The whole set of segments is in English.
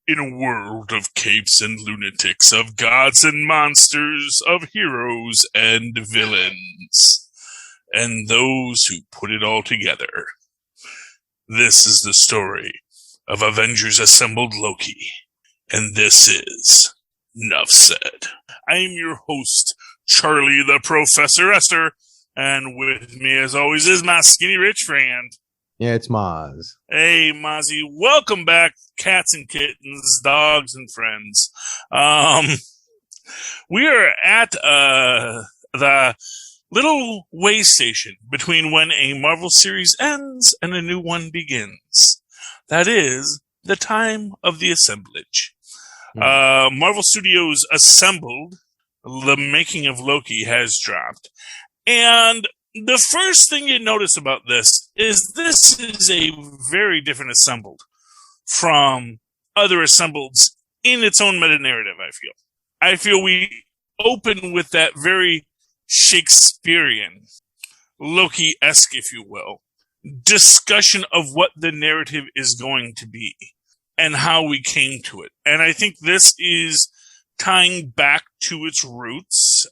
In a world of capes and lunatics, of gods and monsters, of heroes and villains, and those who put it all together, this is the story of Avengers Assembled Loki, and this is Nuff Said. I am your host, Charlie the Professor Esther, and with me as always is my skinny rich friend. Yeah, it's Mozz. Hey, Mozzie. Welcome back, cats and kittens, dogs and friends. We are at the little way station between when a Marvel series ends and a new one begins. That is the time of the assemblage. Marvel Studios Assembled, the making of Loki, has dropped. And the first thing you notice about this is a very different Assembled from other Assembleds in its own meta-narrative, I feel we open with that very Shakespearean, Loki-esque, if you will, discussion of what the narrative is going to be and how we came to it. And I think this is tying back to its roots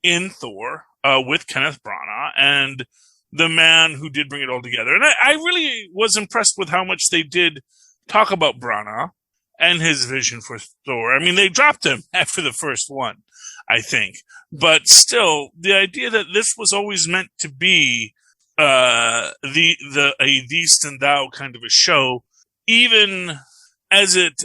in Thor, with Kenneth Branagh and the man who did bring it all together. And I really was impressed with how much they did talk about Branagh and his vision for Thor. I mean, they dropped him after the first one, I think. But still, the idea that this was always meant to be a these and thou kind of a show, even as it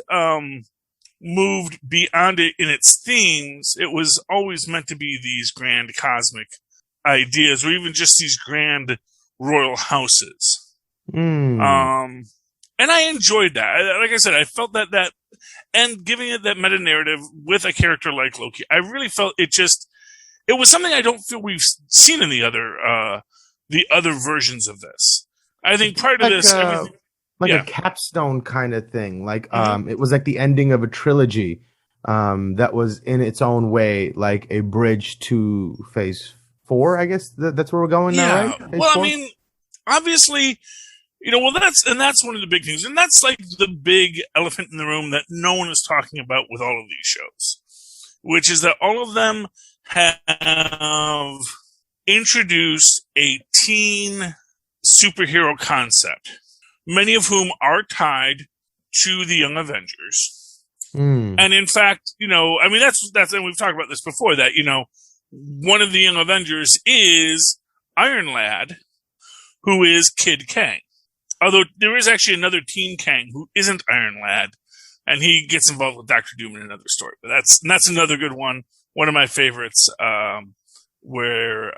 moved beyond it in its themes, it was always meant to be these grand cosmic ideas, or even just these grand royal houses. And I enjoyed that. Like I said, I felt that and giving it that meta narrative with a character like Loki, I really felt it was something I don't feel we've seen in the other versions of this. I think prior to this, everything. A capstone kind of thing. It was like the ending of a trilogy that was in its own way like a bridge to phase 4, I guess. That's where we're going now, right? Phase 4? I mean, obviously, that's one of the big things. And that's like the big elephant in the room that no one is talking about with all of these shows, which is that all of them have introduced a teen superhero concept, many of whom are tied to the Young Avengers. And in fact, that's, and we've talked about this before, that, one of the Young Avengers is Iron Lad, who is Kid Kang. Although there is actually another Teen Kang who isn't Iron Lad, and he gets involved with Doctor Doom in another story. But that's another good one. One of my favorites, where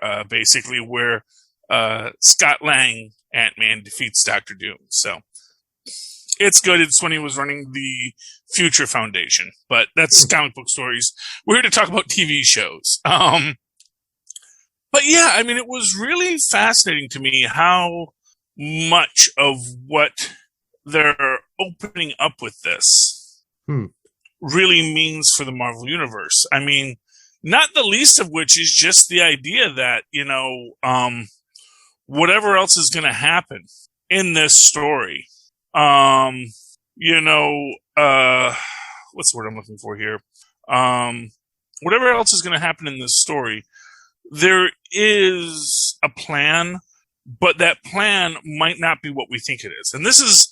Scott Lang, Ant-Man, defeats Doctor Doom. So it's good. It's when he was running the Future Foundation, but that's comic book stories. We're here to talk about TV shows. But yeah, I mean, it was really fascinating to me how much of what they're opening up with this really means for the Marvel Universe. I mean, not the least of which is just the idea that, whatever else is going to happen in this story, what's the word I'm looking for here? Whatever else is going to happen in this story, there is a plan, but that plan might not be what we think it is. And this is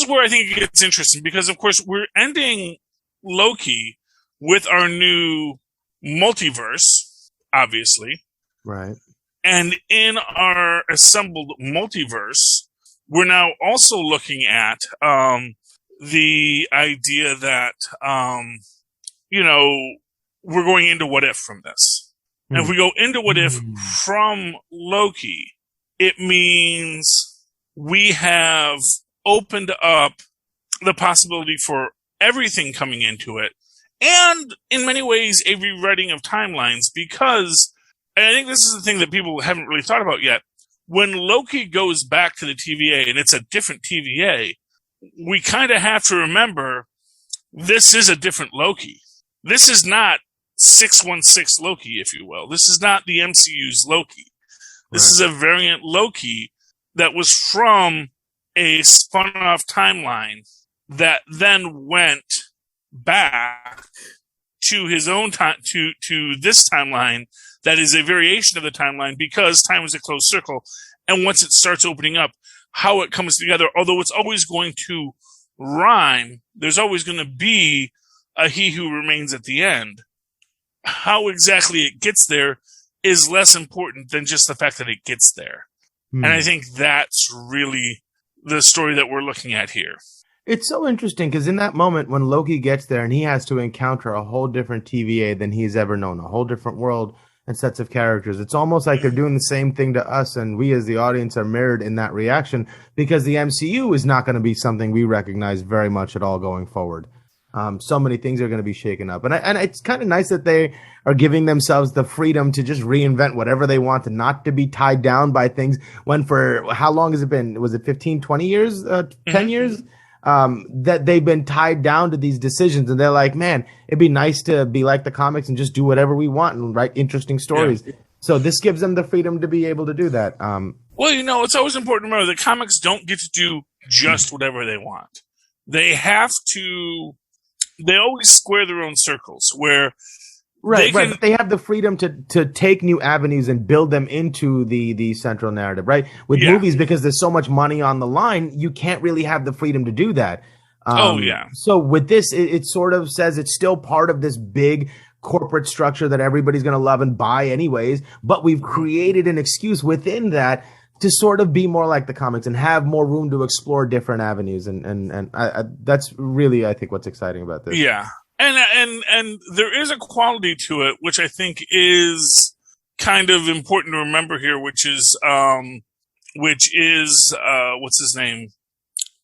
where I think it gets interesting, because of course we're ending Loki with our new multiverse, obviously. Right. And in our assembled multiverse, we're now also looking at the idea that, we're going into what if from this. And if we go into what if from Loki, it means we have opened up the possibility for everything coming into it. And in many ways, a rewriting of timelines, because, and I think this is the thing that people haven't really thought about yet, when Loki goes back to the TVA and it's a different TVA, we kind of have to remember this is a different Loki. This is not 616 Loki, if you will. This is not the MCU's Loki. This is a variant Loki that was from a spun-off timeline that then went back to his own time, to this timeline that is a variation of the timeline, because time is a closed circle. And once it starts opening up, how it comes together, although it's always going to rhyme, there's always going to be a he who remains at the end. How exactly it gets there is less important than just the fact that it gets there. And I think that's really the story that we're looking at here. It's so interesting because in that moment when Loki gets there and he has to encounter a whole different TVA than he's ever known, a whole different world and sets of characters, it's almost like they're doing the same thing to us, and we as the audience are mirrored in that reaction, because the MCU is not going to be something we recognize very much at all going forward. So many things are going to be shaken up. And it's kind of nice that they are giving themselves the freedom to just reinvent whatever they want and not to be tied down by things. When for how long has it been? Was it 15, 20 years, 10 years? That they've been tied down to these decisions, and they're like, man, it'd be nice to be like the comics and just do whatever we want and write interesting stories. Yeah. So this gives them the freedom to be able to do that. Well, it's always important to remember that comics don't get to do just whatever they want. They have to. They always square their own circles where right. But they have the freedom to take new avenues and build them into the central narrative, right? With movies, because there's so much money on the line, you can't really have the freedom to do that. So with this, it sort of says it's still part of this big corporate structure that everybody's going to love and buy anyways, but we've created an excuse within that to sort of be more like the comics and have more room to explore different avenues. And I that's really, I think, what's exciting about this. Yeah. And there is a quality to it, which I think is kind of important to remember here, which is what's his name?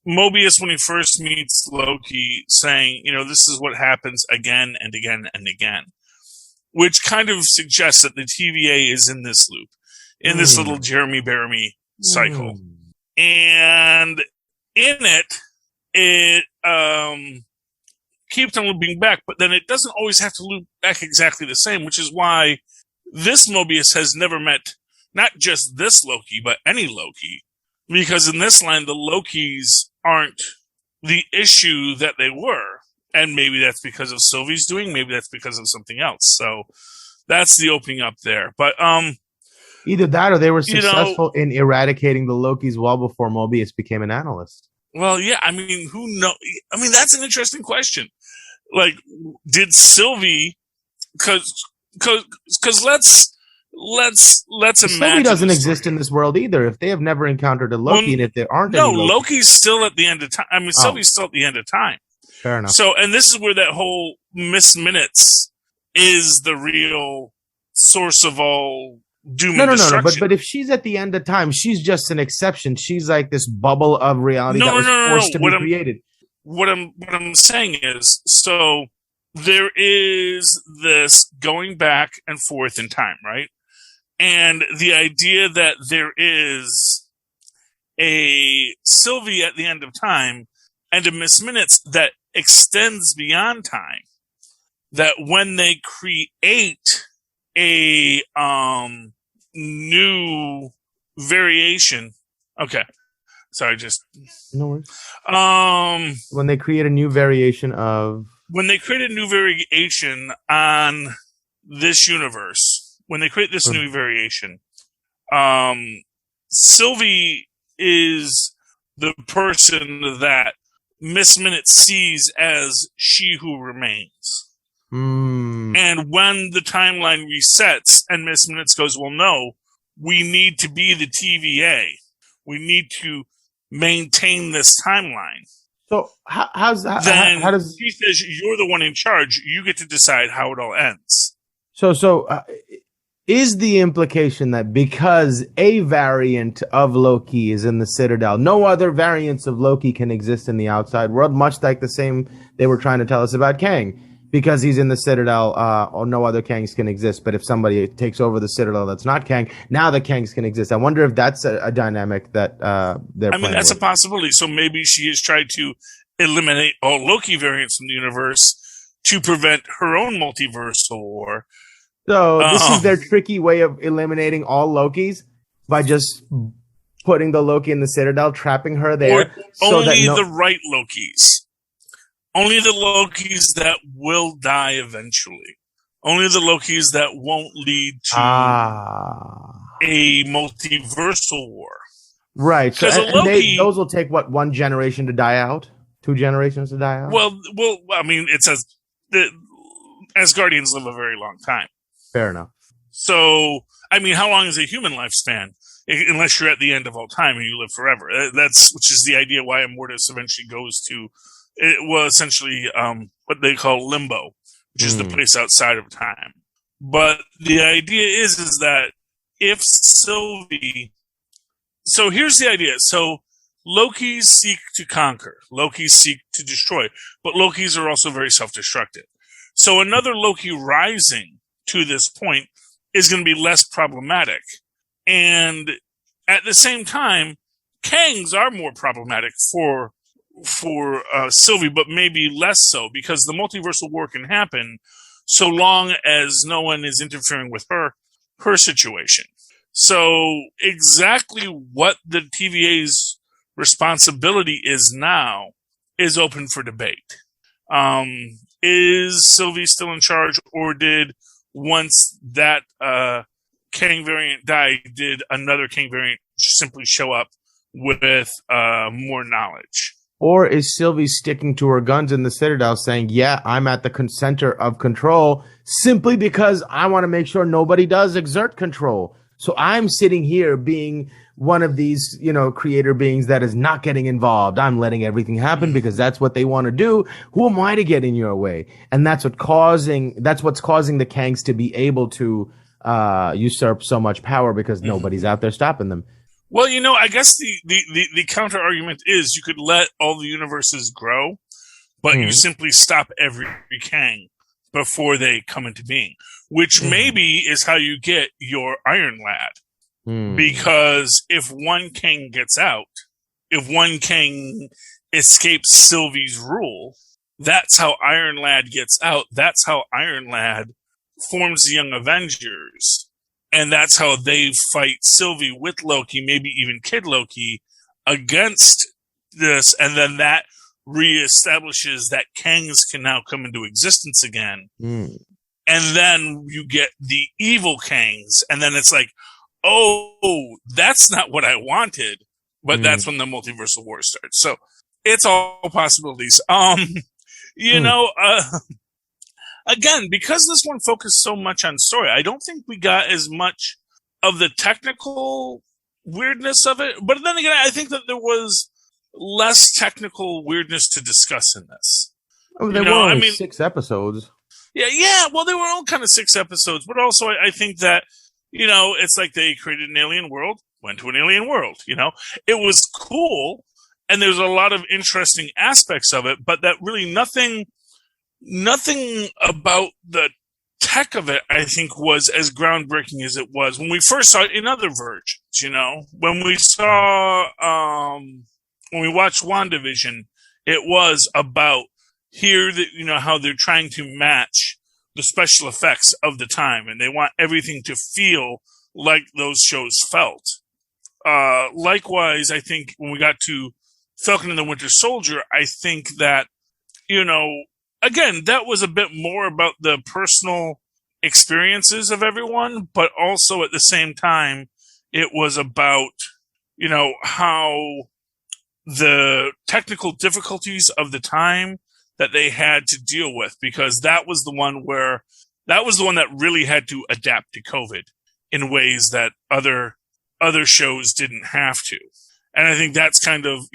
Mobius, when he first meets Loki, saying, this is what happens again and again and again, which kind of suggests that the TVA is in this loop, in this little Jeremy Bearimy cycle. And in it keeps on looping back, but then it doesn't always have to loop back exactly the same, which is why this Mobius has never met not just this Loki, but any Loki. Because in this line, the Lokis aren't the issue that they were. And maybe that's because of Sylvie's doing, maybe that's because of something else. So that's the opening up there. But either that or they were successful in eradicating the Lokis well before Mobius became an analyst. Well, yeah, I mean, who knows? I mean, that's an interesting question. Like, did Sylvie, because let's imagine Sylvie doesn't exist in this world either. If they have never encountered a Loki, and if there aren't any Loki. Loki's still at the end of time. I mean, Sylvie's still at the end of time. Fair enough. So, and this is where that whole Miss Minutes is the real source of all doom and destruction. No. But if she's at the end of time, she's just an exception. She's like this bubble of reality that was forced to be created. What I'm saying is, so there is this going back and forth in time, right? And the idea that there is a Sylvie at the end of time and a Miss Minutes that extends beyond time, that when they create a new variation, okay. Sorry, just no worries. When they create a new variation of on this universe, when they create this new variation, Sylvie is the person that Miss Minutes sees as she who remains. And when the timeline resets and Miss Minutes goes, well, no, we need to be the TVA. We need to maintain this timeline. So how does he says you're the one in charge? You get to decide how it all ends. So is the implication that because a variant of Loki is in the Citadel, no other variants of Loki can exist in the outside world? Much like the same they were trying to tell us about Kang. Because he's in the Citadel, or no other Kangs can exist. But if somebody takes over the Citadel that's not Kang, now the Kangs can exist. I wonder if that's a dynamic that they're playing that's with. A possibility. So maybe she has tried to eliminate all Loki variants from the universe to prevent her own multiversal war. So this is their tricky way of eliminating all Lokis by just putting the Loki in the Citadel, trapping her there. Or only the right Lokis. Only the Lokis that will die eventually. Only the Lokis that won't lead to a multiversal war. Right. So, Because those will take, what, 1 generation to die out? 2 generations to die out? Well, I mean, it says that Asgardians live a very long time. Fair enough. So, I mean, how long is a human lifespan? Unless you're at the end of all time and you live forever. Which is the idea why Immortus eventually goes to, essentially, what they call limbo, which is the place outside of time. But the idea is that if Sylvie, so here's the idea. So Lokis seek to conquer. Lokis seek to destroy. But Lokis are also very self-destructive. So another Loki rising to this point is going to be less problematic. And at the same time, Kangs are more problematic for Sylvie, but maybe less so, because the multiversal war can happen so long as no one is interfering with her situation. So exactly what the TVA's responsibility is now is open for debate. Is Sylvie still in charge, or did, once that Kang variant died, did another Kang variant simply show up with more knowledge? Or is Sylvie sticking to her guns in the Citadel saying, yeah, I'm at the center of control simply because I want to make sure nobody does exert control. So I'm sitting here being one of these, creator beings that is not getting involved. I'm letting everything happen because that's what they want to do. Who am I to get in your way? And that's what's causing the Kangs to be able to usurp so much power, because nobody's out there stopping them. Well, I guess the counter argument is you could let all the universes grow, but you simply stop every Kang before they come into being, which maybe is how you get your Iron Lad. Because if one Kang gets out, if one Kang escapes Sylvie's rule, that's how Iron Lad gets out. That's how Iron Lad forms the Young Avengers. And that's how they fight Sylvie with Loki, maybe even Kid Loki, against this. And then that reestablishes that Kangs can now come into existence again. And then you get the evil Kangs. And then it's like, oh, that's not what I wanted. But that's when the multiversal war starts. So it's all possibilities. Again, because this one focused so much on story, I don't think we got as much of the technical weirdness of it. But then again, I think that there was less technical weirdness to discuss in this. Oh, there were only 6 episodes. Yeah. Well, they were all kind of 6 episodes. But also, I think that, it's like they created an alien world, went to an alien world. It was cool, and there's a lot of interesting aspects of it, but that really nothing about the tech of it, I think, was as groundbreaking as it was when we first saw it in other versions. When we saw, when we watched WandaVision, it was about here that, how they're trying to match the special effects of the time, and they want everything to feel like those shows felt. Likewise, I think when we got to Falcon and the Winter Soldier, I think that, again, that was a bit more about the personal experiences of everyone, but also at the same time, it was about, how the technical difficulties of the time that they had to deal with, because that was the one that really had to adapt to COVID in ways that other shows didn't have to. And I think that's kind of,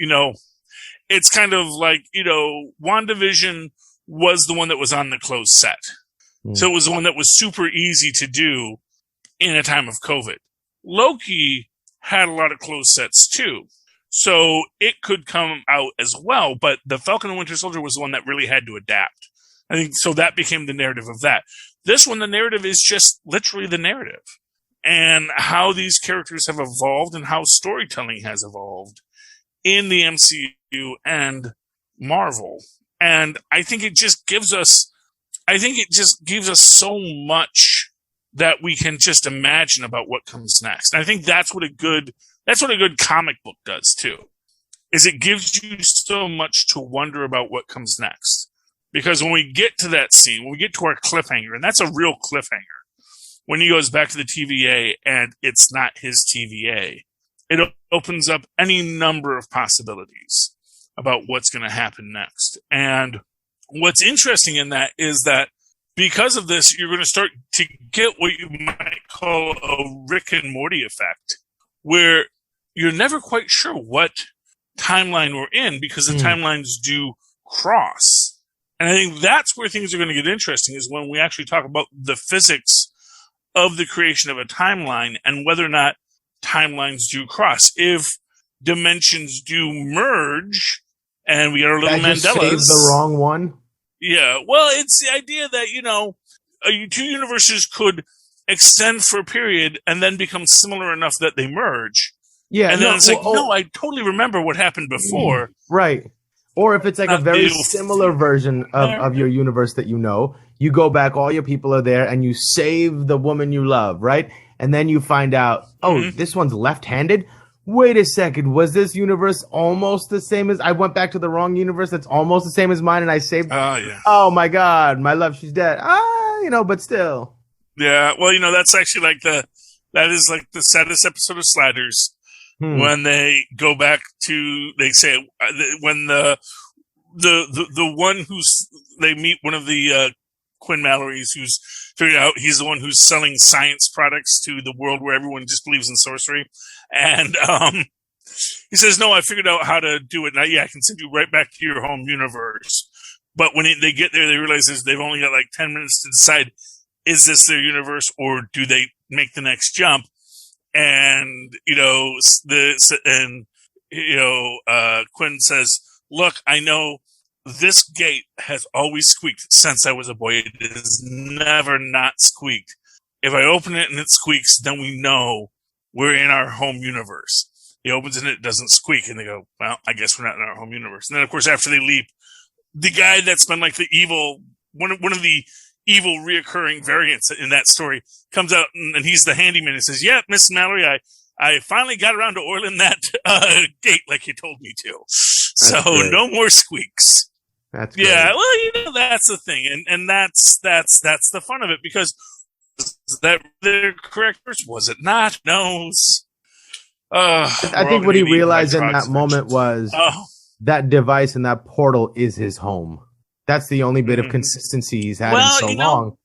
it's kind of like, WandaVision was the one that was on the closed set. So it was the one that was super easy to do in a time of COVID. Loki had a lot of closed sets too. So it could come out as well, but the Falcon and Winter Soldier was the one that really had to adapt. I think so that became the narrative of that. This one, the narrative is just literally the narrative and how these characters have evolved and how storytelling has evolved in the MCU and Marvel. And I think it just gives us so much that we can just imagine about what comes next. And I think that's what a good comic book does too, is it gives you so much to wonder about what comes next. Because when we get to that scene, when we get to our cliffhanger, and that's a real cliffhanger, when he goes back to the TVA and it's not his TVA, it opens up any number of possibilities about what's going to happen next. And what's interesting in that is that because of this, you're going to start to get what you might call a Rick and Morty effect, where you're never quite sure what timeline we're in because the timelines do cross. And I think that's where things are going to get interesting, is when we actually talk about the physics of the creation of a timeline and whether or not timelines do cross. If dimensions do merge and we got our little Mandelas. Saved the wrong one? Yeah. Well, it's the idea that, two universes could extend for a period and then become similar enough that they merge. Yeah. And then I totally remember what happened before. Right. Or if it's like a very similar version of your universe that you go back, all your people are there, and you save the woman you love, right? And then you find out, this one's left-handed? Wait a second, was this universe almost the same as... I went back to the wrong universe that's almost the same as mine, and I saved... Oh, yeah. Oh, my God, my love, she's dead. But still. Yeah, well, that's actually that is like the saddest episode of Sliders. When they go back to, they say, when the one they meet one of the Quinn Mallory's who's figured out he's the one who's selling science products to the world where everyone just believes in sorcery. And he says, no, I figured out how to do it. Now, I can send you right back to your home universe. But when they get there, they realize they've only got like 10 minutes to decide, is this their universe or do they make the next jump? And, Quinn says, look, I know this gate has always squeaked since I was a boy. It has never not squeaked. If I open it and it squeaks, then we know we're in our home universe. He opens it and it doesn't squeak. And they go, well, I guess we're not in our home universe. And then, of course, after they leap, the guy that's been like the evil, one of the evil reoccurring variants in that story comes out and he's the handyman and says, yeah, Miss Mallory, I finally got around to oiling that gate like you told me to. So no more squeaks. That's great. Yeah, well, that's the thing. And that's the fun of it, because was that their correct person? Was it not? No. I think what he realized in that moment was that device and that portal is his home. That's the only bit of consistency he's had in so long.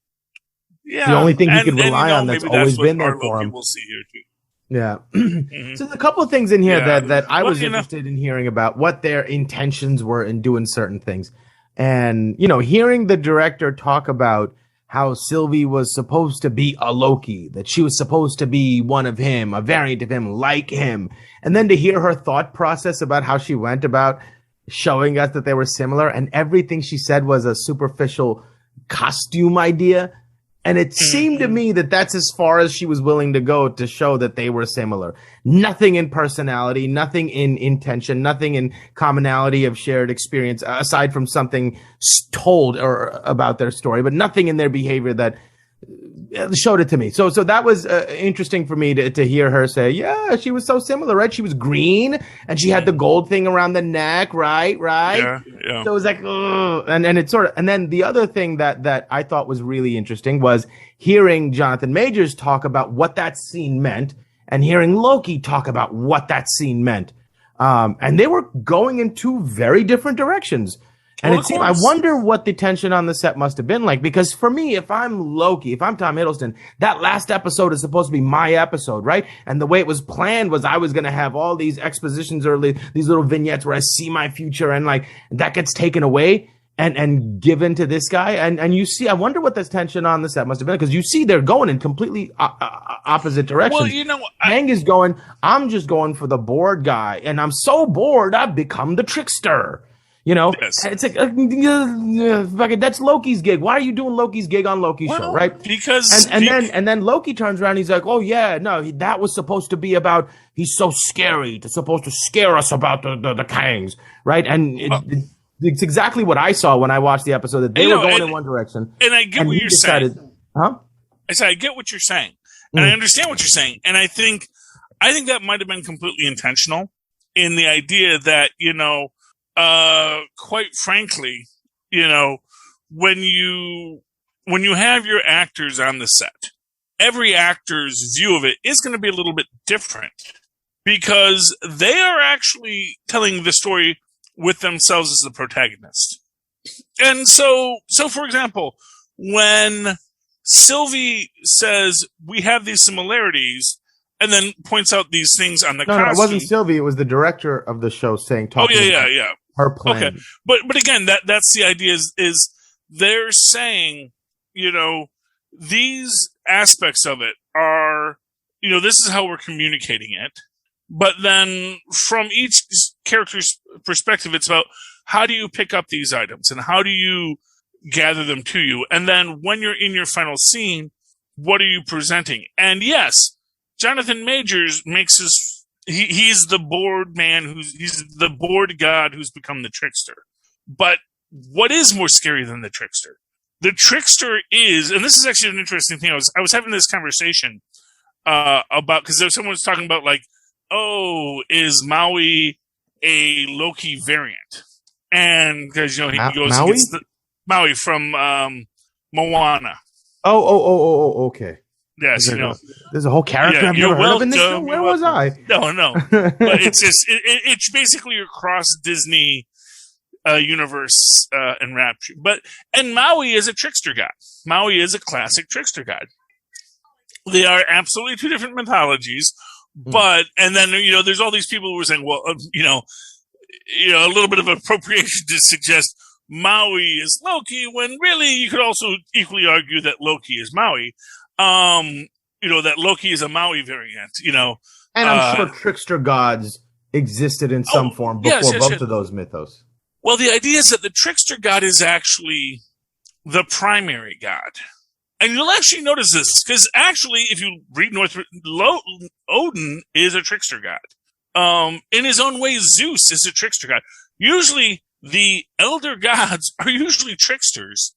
Yeah. The only thing he can rely on that's always been there for him. We'll see here too. Yeah. So there's a couple of things in here that I was interested in hearing about, what their intentions were in doing certain things. And, hearing the director talk about how Sylvie was supposed to be a Loki, that she was supposed to be one of him, a variant of him, like him. And then to hear her thought process about how she went about showing us that they were similar, and everything she said was a superficial costume idea. And it seemed to me that that's as far as she was willing to go to show that they were similar. Nothing in personality, nothing in intention, nothing in commonality of shared experience, aside from something told or about their story, but nothing in their behavior that showed it to me. So that was interesting for me to hear her say, yeah, she was so similar, right? She was green and she had the gold thing around the neck, right? Yeah. So it was like, ugh. And it's sort of, and then the other thing that I thought was really interesting was hearing Jonathan Majors talk about what that scene meant and hearing Loki talk about what that scene meant. And they were going in two very different directions. And I wonder what the tension on the set must have been like, because for me, if I'm Loki, if I'm Tom Hiddleston, that last episode is supposed to be my episode, right? And the way it was planned was I was going to have all these expositions or these little vignettes where I see my future, and like that gets taken away and given to this guy. And you see, I wonder what this tension on the set must have been, because you see they're going in completely opposite directions. Well, Hank is going, I'm just going for the bored guy, and I'm so bored I've become the trickster. Yes. It's like that's Loki's gig. Why are you doing Loki's gig on Loki's show, right? Because and then Loki turns around and he's like, oh yeah, no, that was supposed to be about, he's so scary. It's supposed to scare us about the Kangs, right? And it's exactly what I saw when I watched the episode, that they were going in one direction. And I get what you're saying. Huh? I said I get what you're saying, and I understand what you're saying, and I think that might have been completely intentional in the idea that quite frankly, when you have your actors on the set, every actor's view of it is going to be a little bit different because they are actually telling the story with themselves as the protagonist. And so for example, when Sylvie says we have these similarities and then points out these things on the costume. No, it wasn't Sylvie. It was the director of the show talking about her plan. Okay. But again, that's the idea is they're saying, these aspects of it are, this is how we're communicating it. But then from each character's perspective, it's about how do you pick up these items and how do you gather them to you? And then when you're in your final scene, what are you presenting? And yes, Jonathan Majors he's the bored man he's the bored god who's become the trickster. But what is more scary than the trickster? The trickster is, and this is actually an interesting thing. I was having this conversation about, because someone was talking about like, oh, is Maui a Loki variant? And because he goes Maui? against Maui from Moana. Oh, okay. Yes, there's a whole character I've never heard of in this show. Where was I? No. But it's just it's basically your cross Disney universe and Rapture. And Maui is a trickster god. Maui is a classic trickster god. They are absolutely two different mythologies. But and then there's all these people who are saying, well, a little bit of appropriation to suggest Maui is Loki, when really you could also equally argue that Loki is Maui. That Loki is a Maui variant, And I'm sure trickster gods existed in some form before both of those mythos. Well, the idea is that the trickster god is actually the primary god. And you'll actually notice this, because actually, if you read Odin is a trickster god. In his own way, Zeus is a trickster god. Usually, the elder gods are usually tricksters.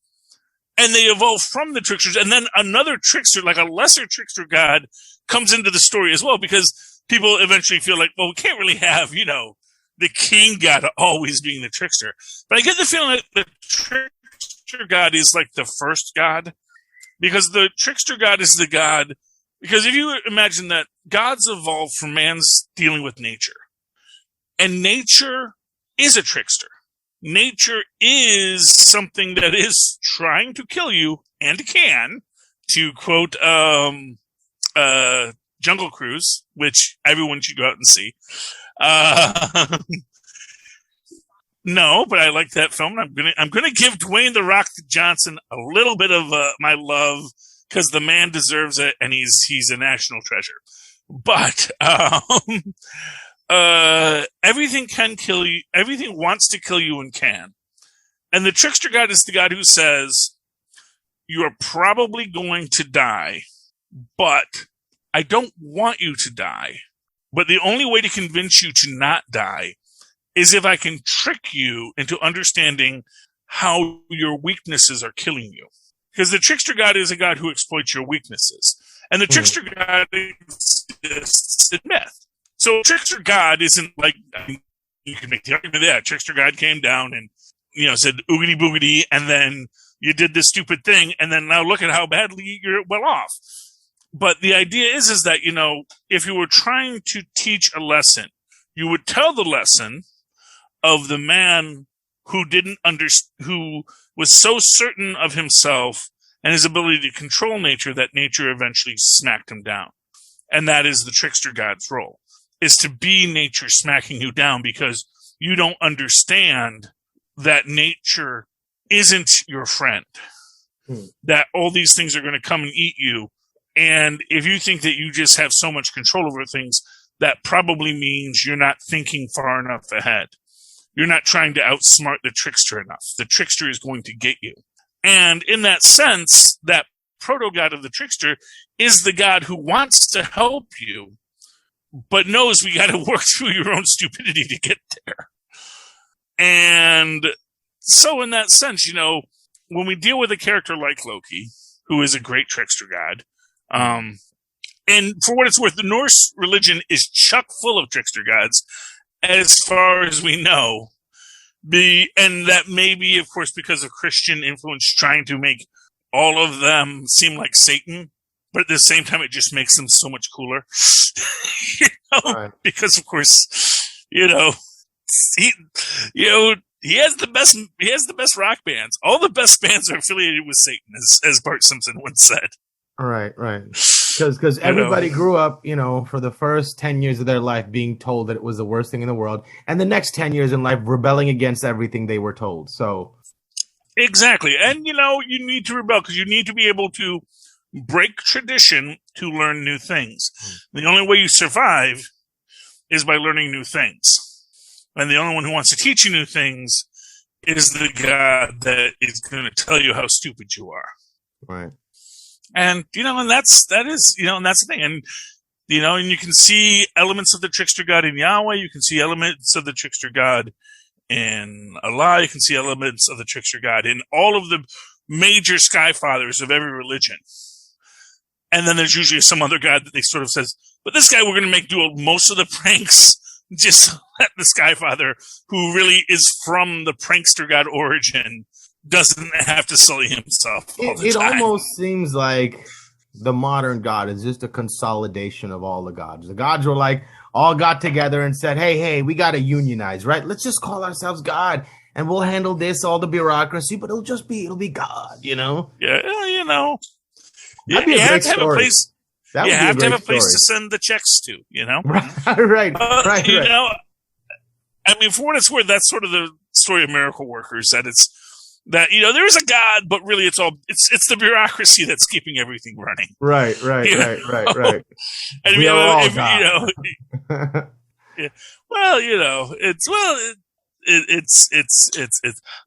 And they evolve from the tricksters, and then another trickster, like a lesser trickster god, comes into the story as well, because people eventually feel like, well, we can't really have, the king god always being the trickster. But I get the feeling that the trickster god is like the first god, because the trickster god is the god, because if you imagine that gods evolved from man's dealing with nature, and nature is a trickster. Nature is something that is trying to kill you and can, to quote Jungle Cruise, which everyone should go out and see. No, but I like that film. I'm gonna give Dwayne "The Rock" Johnson a little bit of my love, because the man deserves it, and he's a national treasure. But everything can kill you. Everything wants to kill you and can. And the trickster god is the god who says, you are probably going to die, but I don't want you to die. But the only way to convince you to not die is if I can trick you into understanding how your weaknesses are killing you. Because the trickster god is a god who exploits your weaknesses. And the trickster god exists in myth. So trickster god isn't like, you can make the argument that trickster god came down and, said oogity boogity, and then you did this stupid thing, and then now look at how badly you're well off. But the idea is that, if you were trying to teach a lesson, you would tell the lesson of the man who who was so certain of himself and his ability to control nature that nature eventually smacked him down. And that is the trickster god's role, is to be nature smacking you down, because you don't understand that nature isn't your friend, that all these things are going to come and eat you. And if you think that you just have so much control over things, that probably means you're not thinking far enough ahead. You're not trying to outsmart the trickster enough. The trickster is going to get you. And in that sense, that proto-god of the trickster is the god who wants to help you, but knows we got to work through your own stupidity to get there. And so in that sense, when we deal with a character like Loki, who is a great trickster god, and for what it's worth, the Norse religion is chock full of trickster gods, as far as we know. And that may be, of course, because of Christian influence trying to make all of them seem like Satan, but at the same time, it just makes them so much cooler. Right. Because of course, he has the best rock bands. All the best bands are affiliated with Satan, as Bart Simpson once said. Right. Because everybody grew up, for the first 10 years of their life being told that it was the worst thing in the world, and the next 10 years in life rebelling against everything they were told. So exactly, and you need to rebel because you need to be able to break tradition to learn new things. The only way you survive is by learning new things, and the only one who wants to teach you new things is the God that is going to tell you how stupid you are. Right. And, and that's the thing. And, and you can see elements of the trickster God in Yahweh. You can see elements of the trickster God in Allah. You can see elements of the trickster God in all of the major sky fathers of every religion. And then there's usually some other God that they sort of says, but this guy we're going to make do most of the pranks. Just let the sky father, who really is from the prankster God origin, doesn't have to sully himself all the time. It almost seems like the modern God is just a consolidation of all the gods. The gods were all got together and said, hey, we got to unionize, right? Let's just call ourselves God and we'll handle all the bureaucracy, but it'll be God, Yeah, That'd be a great story. You have to have a place to send the checks to, Right. I mean, for what it's worth, that's sort of the story of miracle workers, that there is a God, but really it's the bureaucracy that's keeping everything running. Right. And we are all God. Yeah. Well, it's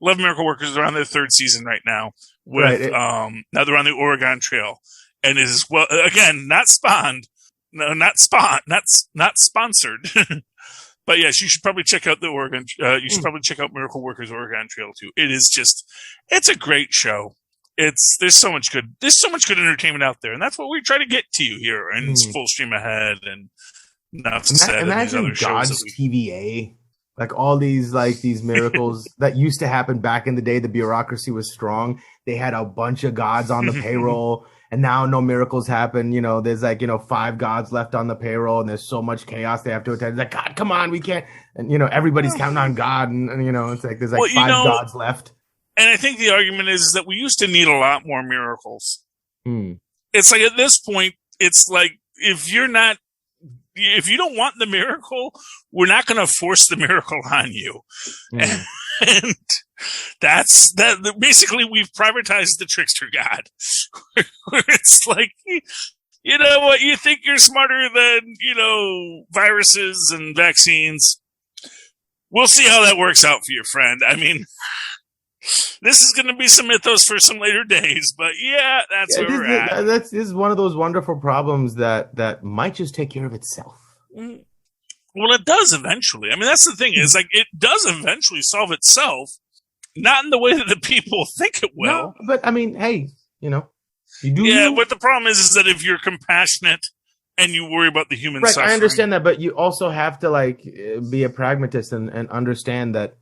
Love Miracle Workers are on their third season right now with now they're on the Oregon Trail, and it is, well, again, not sponsored. But yes, you should probably check out the Oregon. You should probably check out Miracle Workers Oregon Trail too. It's a great show. There's so much good entertainment out there, and that's what we try to get to you here in Full Stream Ahead and Nuff Said. Imagine God's TVA, all these miracles that used to happen back in the day. The bureaucracy was strong. They had a bunch of gods on the payroll. And now no miracles happen. There's 5 gods left on the payroll, and there's so much chaos they have to attend. It's God, come on, we can't. And, everybody's counting on God. And it's there's 5 gods left. And I think the argument is that we used to need a lot more miracles. It's at this point, it's if you don't want the miracle, we're not going to force the miracle on you. And that's that. Basically, we've privatized the trickster God. Where it's you know what? You think you're smarter than, viruses and vaccines. We'll see how that works out for you, friend. I mean, this is going to be some mythos for some later days, but that's where we're at. This is one of those wonderful problems that might just take care of itself. Well, it does eventually. I mean, that's the thing is, it does eventually solve itself, not in the way that the people think it will. No, but I mean, hey, you do. Yeah, but the problem is that if you're compassionate and you worry about the human suffering. I understand that, but you also have to be a pragmatist and understand that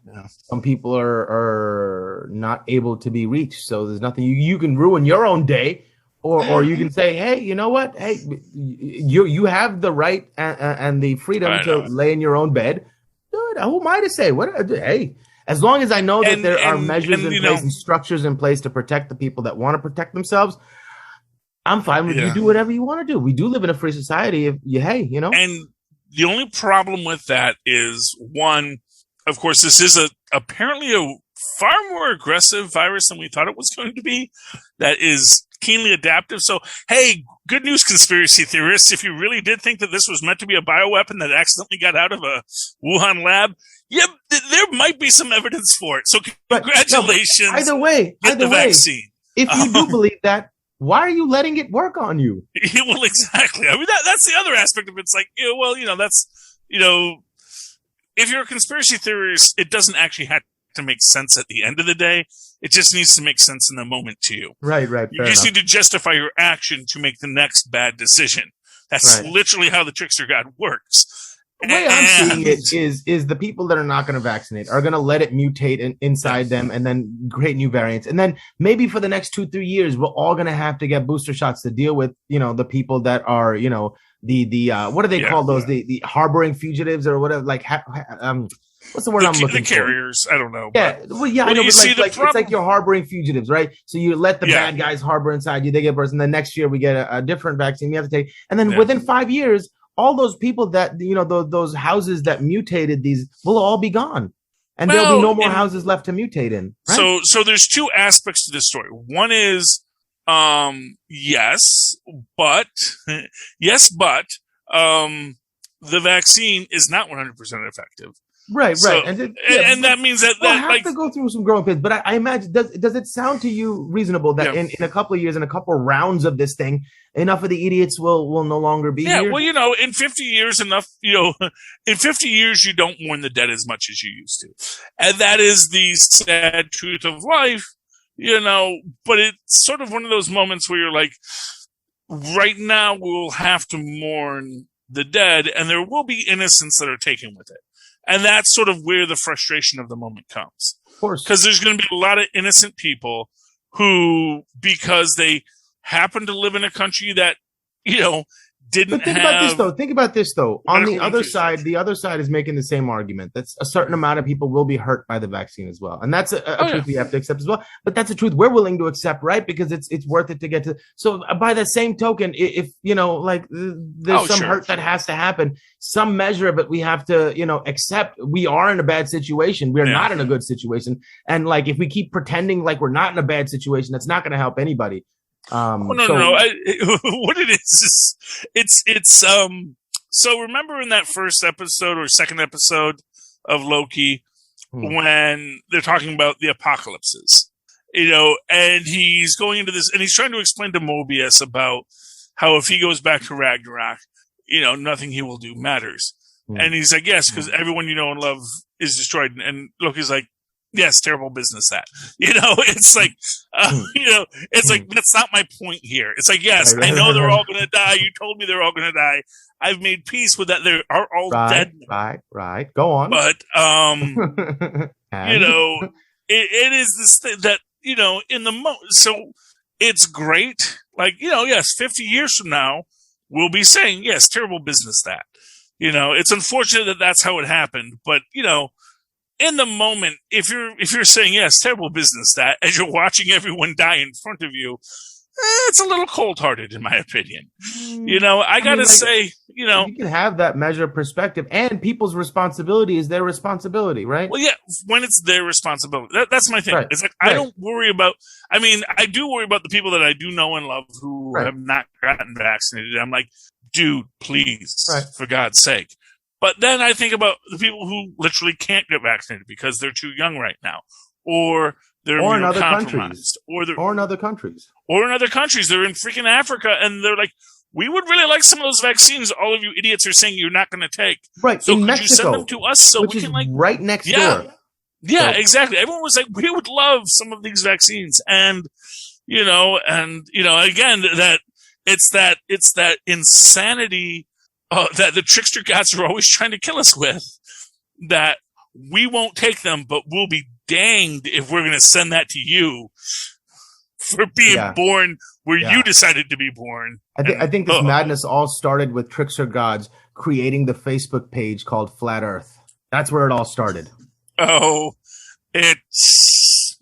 some people are not able to be reached. So there's nothing you can ruin your own day. Or you can say, hey, you know what? Hey, you have the right and the freedom to lay in your own bed. Dude, who am I to say? Hey, as long as I know that there are measures in place and structures in place to protect the people that want to protect themselves, I'm fine with you do whatever you want to do. We do live in a free society. And the only problem with that is, one, of course, this is apparently a far more aggressive virus than we thought it was going to be. That is keenly adaptive. So, hey, good news, conspiracy theorists. If you really did think that this was meant to be a bioweapon that accidentally got out of a Wuhan lab, there might be some evidence for it. So congratulations. Either way, vaccine. If you do believe that, why are you letting it work on you? Well, exactly. I mean, that's the other aspect of it. It's that's, if you're a conspiracy theorist, it doesn't actually have to make sense at the end of the day. It just needs to make sense in the moment to you. Right. You just need to justify your action to make the next bad decision. That's literally how the trickster God works. way I'm seeing it is the people that are not going to vaccinate are going to let it mutate inside them and then create new variants. And then maybe for the next 2-3 years, we're all going to have to get booster shots to deal with, the people that are, the what do they call those? The harboring fugitives or whatever, like, what's the word I'm looking for? The carriers. I don't know. Yeah. Well, yeah, I know. But it's like you're harboring fugitives, right? So you let the bad guys harbor inside you. They get birth. And then next year we get a different vaccine we have to take. And then within 5 years, all those people that, those houses that mutated these will all be gone. And there'll be no more houses left to mutate in. Right? So there's two aspects to this story. One is, yes, but the vaccine is not 100% effective. Right. And that means that we'll have to go through some growing pains. But I imagine, does it sound to you reasonable that in a couple of years, in a couple of rounds of this thing, enough of the idiots will no longer be here? Yeah, well, in 50 years, in 50 years, you don't mourn the dead as much as you used to. And that is the sad truth of life, but it's sort of one of those moments where you're like, right now we'll have to mourn the dead, and there will be innocents that are taken with it. And that's sort of where the frustration of the moment comes. Of course. Because there's going to be a lot of innocent people who, because they happen to live in a country that, didn't But think about this though. On the other side is making the same argument. That's a certain amount of people will be hurt by the vaccine as well. And that's a truth we have to accept as well. But that's a truth we're willing to accept, right? Because it's worth it to get to. So by the same token, if, there's some hurt that has to happen, some measure of it we have to, accept. We are in a bad situation. We're not in a good situation. And like, if we keep pretending like we're not in a bad situation, that's not going to help anybody. No. What it is it's so remember in that first episode or second episode of Loki when they're talking about the apocalypses, and he's going into this and he's trying to explain to Mobius about how if he goes back to Ragnarok, nothing he will do matters. And he's like, yes, because everyone you know and love is destroyed. And Loki's like, yes, terrible business that. It's like, it's like, that's not my point here. It's like, yes, I know they're all going to die. You told me they're all going to die. I've made peace with that. They are all dead. Right. Go on. But, it is this thing that, in the so it's great. Like, yes, 50 years from now, we'll be saying, yes, terrible business that. It's unfortunate that that's how it happened, but, in the moment, if you're saying, yes, terrible business that, as you're watching everyone die in front of you, it's a little cold-hearted, in my opinion. I gotta say, you can have that measure of perspective, and people's responsibility is their responsibility, right? Well, yeah, when it's their responsibility. That's my thing. Right. It's like, I don't worry about, I do worry about the people that I do know and love who have not gotten vaccinated. I'm like, dude, please, for God's sake. But then I think about the people who literally can't get vaccinated because they're too young right now, or they're immunocompromised, or in other countries, They're in freaking Africa, and they're like, we would really like some of those vaccines. All of you idiots are saying you're not going to take. Right. So in could Mexico, you send them to us so which we can is right next door? Yeah, exactly. Everyone was like, we would love some of these vaccines, and again, that it's that insanity. That the trickster gods are always trying to kill us with, that we won't take them, but we'll be danged if we're going to send that to you for being born where you decided to be born. I think this madness all started with trickster gods creating the Facebook page called Flat Earth. That's where it all started. Oh, it's...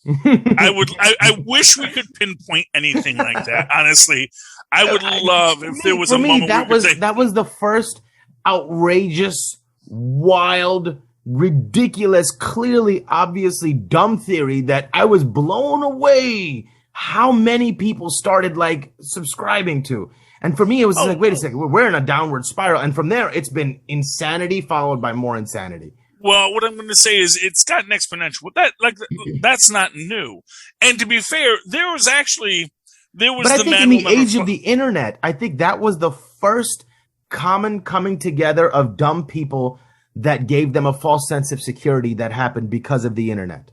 I wish we could pinpoint anything like that. Honestly, I would love if there was a moment that was the first outrageous, wild, ridiculous, clearly, obviously dumb theory that I was blown away how many people started subscribing to. And for me, it was like, wait a second, we're in a downward spiral. And from there, it's been insanity followed by more insanity. Well, what I'm going to say is it's gotten exponential. That's not new. And to be fair, there was. But I think in the age of the internet, I think that was the first common coming together of dumb people that gave them a false sense of security that happened because of the internet.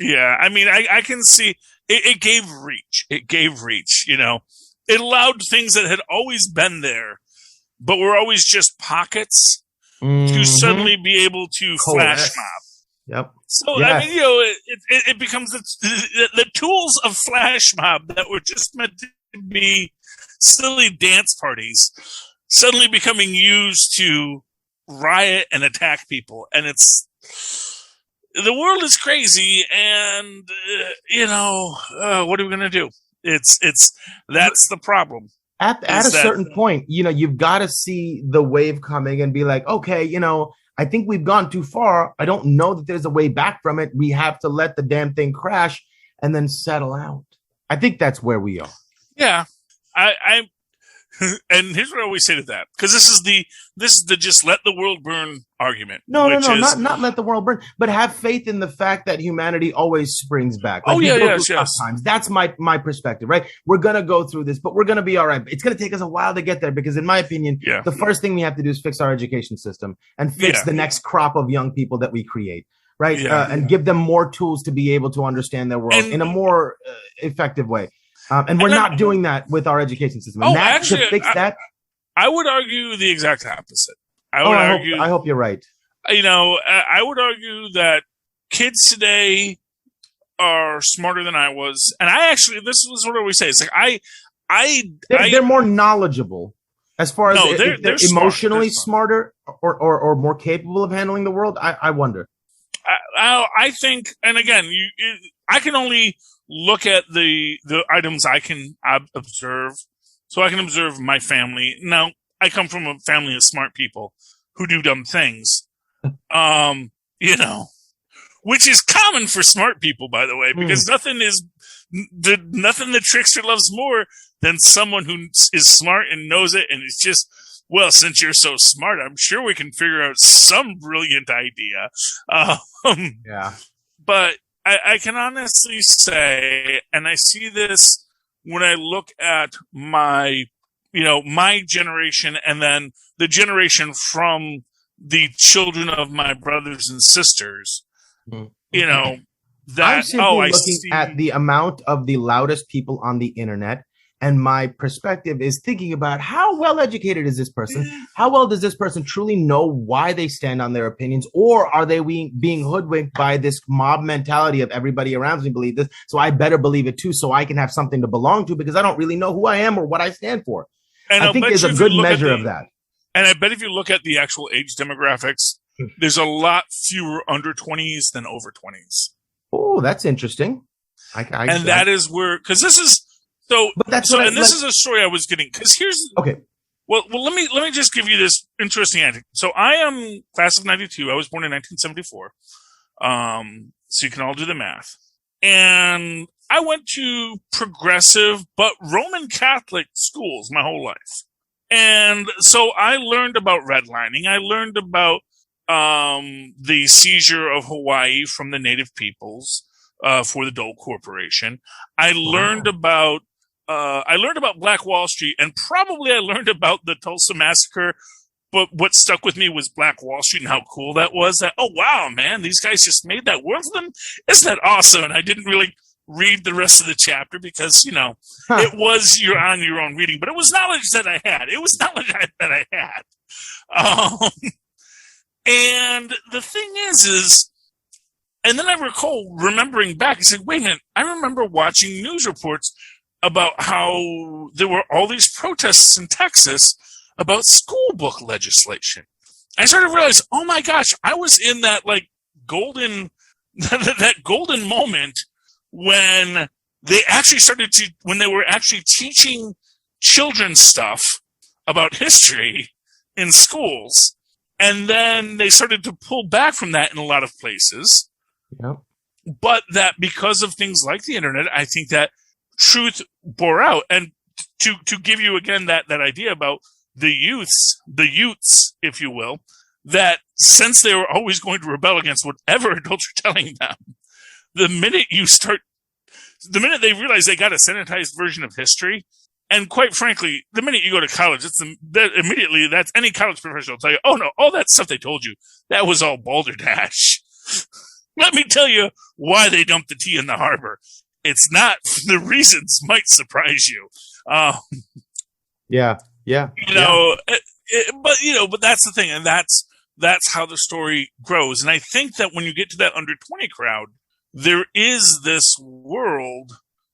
Yeah, I can see it gave reach. It gave reach. It allowed things that had always been there, but were always just pockets to Mm-hmm. suddenly be able to flash mob. Yep. So, Yes. I mean, you know, it becomes the tools of flash mob that were just meant to be silly dance parties suddenly becoming used to riot and attack people. And the world is crazy, and, what are we going to do? That's the problem. At a certain point, you've got to see the wave coming and be like, okay, I think we've gone too far. I don't know that there's a way back from it. We have to let the damn thing crash and then settle out. I think that's where we are. Yeah. I and here's what I always say to that, because this is the just let the world burn argument. No, not let the world burn, but have faith in the fact that humanity always springs back. Like, yes. Times. That's my perspective, right? We're gonna go through this, but we're gonna be all right. It's gonna take us a while to get there, because in my opinion, the first thing we have to do is fix our education system and fix the next crop of young people that we create, right? And give them more tools to be able to understand their world in a more effective way. And we're not doing that with our education system. And actually, to fix that, I would argue the exact opposite. I hope you're right. I would argue that kids today are smarter than I was, and this is what I always say. It's like they're more knowledgeable as far as they're emotionally smarter or more capable of handling the world. I wonder. I think, and again, I can only look at the items I can observe. So I can observe my family. Now, I come from a family of smart people who do dumb things. Which is common for smart people, by the way, because nothing the trickster loves more than someone who is smart and knows it, and it's just, well, since you're so smart, I'm sure we can figure out some brilliant idea. But I can honestly say, and I see this when I look at my generation, and then the generation from the children of my brothers and sisters, that I'm simply looking at the amount of the loudest people on the internet. And my perspective is thinking about how well educated is this person? How well does this person truly know why they stand on their opinions? Or are they being hoodwinked by this mob mentality of everybody around me believe this, so I better believe it too, so I can have something to belong to, because I don't really know who I am or what I stand for. And I think there's a good measure of that. And I bet if you look at the actual age demographics, there's a lot fewer under 20s than over 20s. Oh, that's interesting. That is where, because this is, this is a story I was getting, because here's okay. Well, let me just give you this interesting anecdote. So I am class of 92. I was born in 1974. So you can all do the math. And I went to progressive but Roman Catholic schools my whole life. And so I learned about redlining. I learned about the seizure of Hawaii from the native peoples for the Dole Corporation. I learned about Black Wall Street, and probably I learned about the Tulsa Massacre. But what stuck with me was Black Wall Street and how cool that was. That, oh, wow, man, these guys just made that world for them. Isn't that awesome? And I didn't really read the rest of the chapter because, it was you're on your own reading. But it was knowledge that I had. And the thing is, and then I recall remembering back, I said, wait a minute, I remember watching news reports about how there were all these protests in Texas about school book legislation. I started to realize, oh my gosh, I was in that golden moment when they were actually teaching children stuff about history in schools. And then they started to pull back from that in a lot of places. Yep. But that because of things like the internet, I think that truth bore out. And to give you again that idea about the youths, if you will, that since they were always going to rebel against whatever adults are telling them, the minute they realize they got a sanitized version of history, and quite frankly, the minute you go to college, immediately that's any college professor will tell you, oh no, all that stuff they told you, that was all balderdash. Let me tell you why they dumped the tea in the harbor. It's not, the reasons might surprise you. Yeah. But that's the thing. And that's that's how the story grows. And I think that when you get to that under 20 crowd, there is this world